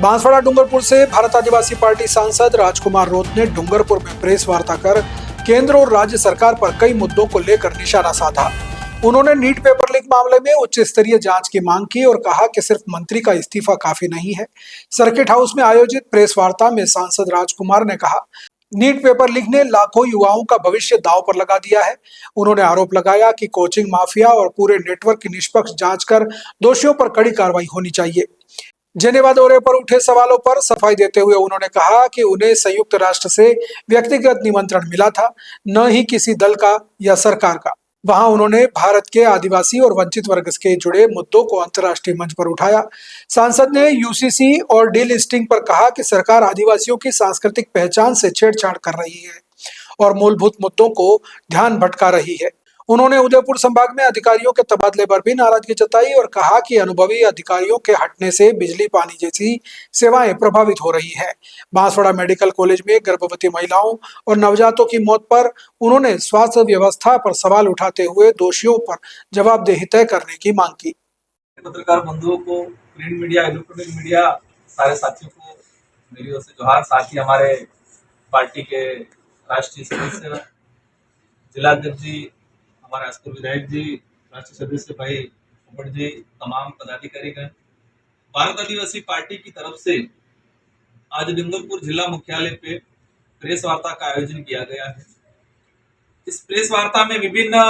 बांसवाड़ा डूंगरपुर से भारत आदिवासी पार्टी सांसद राजकुमार रोत ने डूंगरपुर में प्रेस वार्ता कर केंद्र और राज्य सरकार पर कई मुद्दों को लेकर निशाना साधा। उन्होंने नीट पेपर लीक मामले में उच्च स्तरीय जांच की मांग की और कहा कि सिर्फ मंत्री का इस्तीफा काफी नहीं है। सर्किट हाउस में आयोजित प्रेस वार्ता में सांसद राजकुमार ने कहा, नीट पेपर लीक ने लाखों युवाओं का भविष्य दांव पर लगा दिया है। उन्होंने आरोप लगाया कि कोचिंग माफिया और पूरे नेटवर्क की निष्पक्ष जांच कर दोषियों पर कड़ी कार्रवाई होनी चाहिए। जेनेवा दौरे पर उठे सवालों पर सफाई देते हुए उन्होंने कहा कि उन्हें संयुक्त राष्ट्र से व्यक्तिगत निमंत्रण मिला था, न ही किसी दल का या सरकार का। वहां उन्होंने भारत के आदिवासी और वंचित वर्ग के जुड़े मुद्दों को अंतर्राष्ट्रीय मंच पर उठाया। सांसद ने यूसीसी और डी लिस्टिंग पर कहा कि सरकार आदिवासियों की सांस्कृतिक पहचान से छेड़छाड़ कर रही है और मूलभूत मुद्दों को ध्यान भटका रही है। उन्होंने उदयपुर संभाग में अधिकारियों के तबादले पर भी नाराजगी जताई और कहा कि अनुभवी अधिकारियों के हटने से बिजली पानी जैसी सेवाएं प्रभावित हो रही है। बांसवाड़ा मेडिकल कॉलेज में गर्भवती महिलाओं और नवजातों की मौत पर उन्होंने स्वास्थ्य व्यवस्था पर सवाल उठाते हुए दोषियों पर जवाबदेही तय करने की मांग की। पत्रकार बंधुओं को, प्रिंट मीडिया, इलेक्ट्रॉनिक मीडिया, सारे साथियों को मेरी ओर से जोहार। साथ ही हमारे पार्टी के राष्ट्रीय सदस्य जिलाध्यक्ष जी, हमारे अस्कुर विधायक जी, राष्ट्रीय सदस्य भाई उपट जी, तमाम पदाधिकारी गण, भारत आदिवासी पार्टी की तरफ से आज डूंगरपुर जिला मुख्यालय पे प्रेस वार्ता का आयोजन किया गया है। इस प्रेस वार्ता में विभिन्न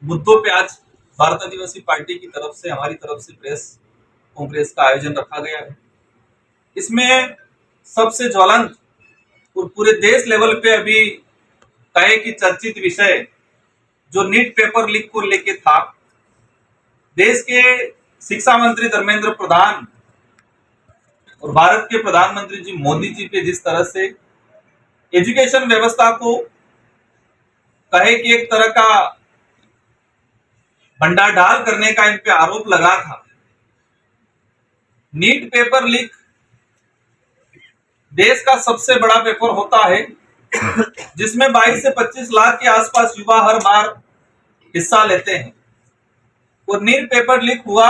मुद्दों पे आज भारत आदिवासी पार्टी की तरफ से, हमारी तरफ से प्रेस कांग्रेस का आयोजन रखा गया है। इसमें सबसे ज्वलंत और पूरे देश लेवल पे अभी कहे कि चर्चित विषय जो नीट पेपर लीक को लेके था, देश के शिक्षा मंत्री धर्मेंद्र प्रधान और भारत के प्रधानमंत्री जी मोदी जी पे जिस तरह से एजुकेशन व्यवस्था को कहे कि एक तरह का भंडार करने का इन पे आरोप लगा था। नीट पेपर लीक देश का सबसे बड़ा पेपर होता है जिसमें 22 से 25 लाख के आसपास युवा हर बार हिस्सा लेते हैं और नीट पेपर लीक हुआ।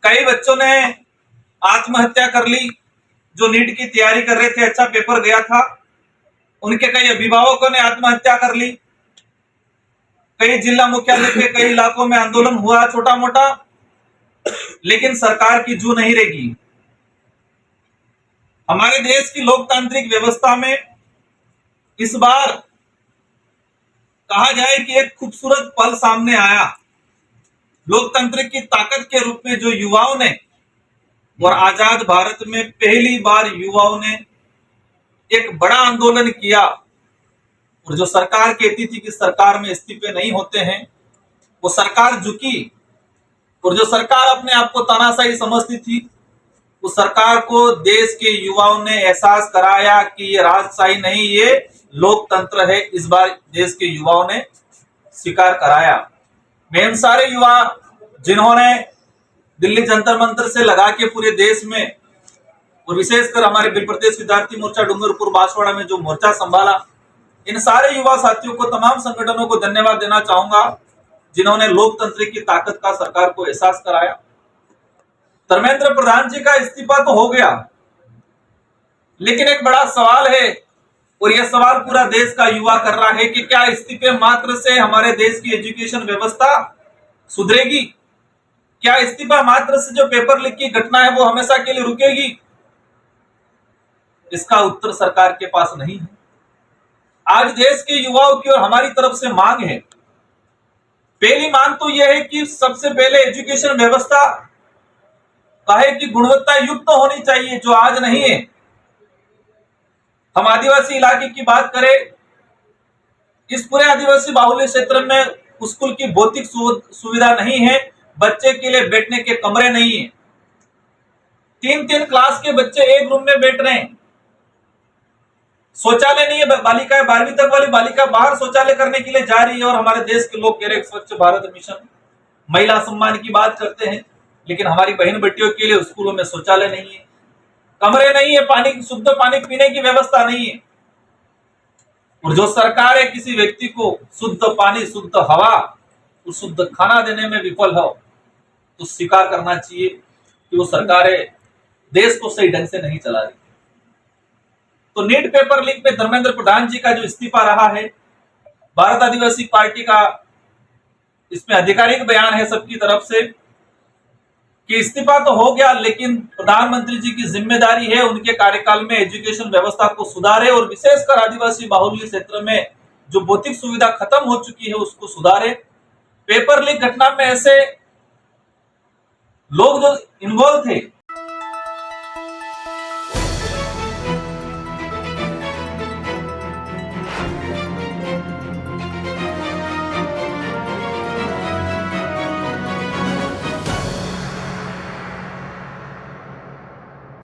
कई बच्चों ने आत्महत्या कर ली जो नीट की तैयारी कर रहे थे, अच्छा पेपर गया था। उनके कई अभिभावकों ने आत्महत्या कर ली। कई जिला मुख्यालय पे कई इलाकों में आंदोलन हुआ छोटा मोटा, लेकिन सरकार की जू नहीं रहेगी। हमारे देश की लोकतांत्रिक व्यवस्था में इस बार कहा जाए कि एक खूबसूरत पल सामने आया। लोकतंत्र की ताकत के रूप में जो युवाओं ने और आजाद भारत में पहली बार युवाओं ने एक बड़ा आंदोलन किया और जो सरकार कहती थी कि सरकार में इस्तीफे नहीं होते हैं, वो सरकार झुकी और जो सरकार अपने आप को तानाशाही समझती थी, उस सरकार को देश के युवाओं ने एहसास कराया कि ये राजशाही नहीं, ये लोकतंत्र है। इस बार देश के युवाओं ने स्वीकार कराया। मैं इन सारे युवा जिन्होंने दिल्ली जंतर मंतर से लगा के पूरे देश में और विशेषकर हमारे बिल प्रदेश विद्यार्थी मोर्चा डूंगरपुर बांसवाड़ा में जो मोर्चा संभाला, इन सारे युवा साथियों को, तमाम संगठनों को धन्यवाद देना चाहूंगा जिन्होंने लोकतंत्र की ताकत का सरकार को एहसास कराया। धर्मेंद्र प्रधान जी का इस्तीफा तो हो गया, लेकिन एक बड़ा सवाल है और यह सवाल पूरा देश का युवा कर रहा है कि क्या इस्तीफे मात्र से हमारे देश की एजुकेशन व्यवस्था सुधरेगी? क्या इस्तीफा मात्र से जो पेपर लीक की घटना है वो हमेशा के लिए रुकेगी? इसका उत्तर सरकार के पास नहीं है। आज देश के युवाओं की और हमारी तरफ से मांग है। पहली मांग तो यह है कि सबसे पहले एजुकेशन व्यवस्था कहे कि गुणवत्ता युक्त तो होनी चाहिए, जो आज नहीं है। हम आदिवासी इलाके की बात करें, इस पूरे आदिवासी बाहुल्य क्षेत्र में स्कूल की भौतिक सुविधा नहीं है, बच्चे के लिए बैठने के कमरे नहीं है। 3-3 क्लास के बच्चे एक रूम में बैठ रहे हैं। शौचालय नहीं है, बालिकाएं 12वीं तक वाली बालिका बाहर शौचालय करने के लिए जा रही है और हमारे देश के लोग कह रहे स्वच्छ भारत मिशन, महिला सम्मान की बात करते हैं, लेकिन हमारी बहन बेटियों के लिए स्कूलों में शौचालय नहीं है, कमरे नहीं है, पानी, शुद्ध पानी पीने की व्यवस्था नहीं है। और जो सरकार है किसी व्यक्ति को शुद्ध पानी, शुद्ध हवा, शुद्ध खाना देने में विफल हो तो स्वीकार करना चाहिए कि वो सरकारें देश को सही ढंग से नहीं चला रही। तो नीट पेपर लीक में धर्मेंद्र प्रधान जी का जो इस्तीफा रहा है, भारत आदिवासी पार्टी का इसमें आधिकारिक बयान है सबकी तरफ से कि इस्तीफा तो हो गया, लेकिन प्रधानमंत्री जी की जिम्मेदारी है उनके कार्यकाल में एजुकेशन व्यवस्था को सुधारे और विशेषकर आदिवासी बाहुल्य क्षेत्र में जो भौतिक सुविधा खत्म हो चुकी है उसको सुधारे। पेपर लीक घटना में ऐसे लोग जो इन्वॉल्व थे